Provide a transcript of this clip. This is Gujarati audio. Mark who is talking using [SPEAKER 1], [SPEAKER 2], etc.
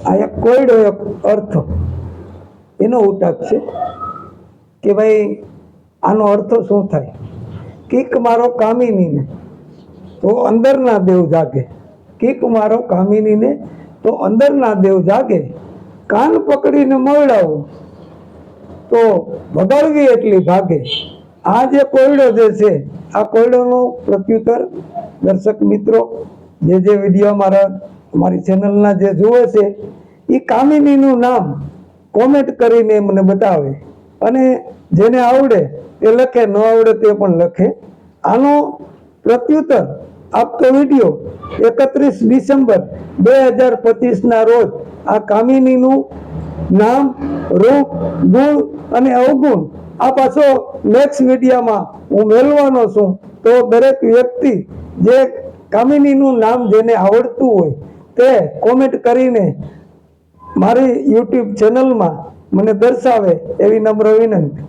[SPEAKER 1] આ એક કોયડો એક અર્થ એનો ઉટાક છે કે ભાઈ આનો અર્થ શું થાય? કીક મારો કામિનીને તો અંદરના દેવ જાગે, કીક મારો કામિનીને તો અંદરના દેવ જાગે, કાન પકડીને મળાવો તો ભગાડવી એટલી ભાગે. આ જે કોયડો જે છે, આ કોયડોનું પ્રત્યુત્તર દર્શક મિત્રો જે વિડીયો મારી ચેનલના જે જુએ છે એ કામિનીનું નામ કોમેન્ટ કરીને મને બતાવે, અને જેને આવડે તે લખે, ન આવડે તે પણ લખે. આનો પ્રત્યુત્તર આપતો વિડીયો 31 ડિસેમ્બર 2025ના રોજ આ કામિનીનું નામ, રૂપ, ગુણ અને અવગુણ આ પાછો નેક્સ્ટ વિડીયોમાં હું મેળવાનો છું. તો દરેક વ્યક્તિ જે કામિનીનું નામ જેને આવડતું હોય તે કોમેન્ટ કરીને મારી યુટ્યુબ ચેનલમાં મને દર્શાવે એવી નમ્ર વિનંતી.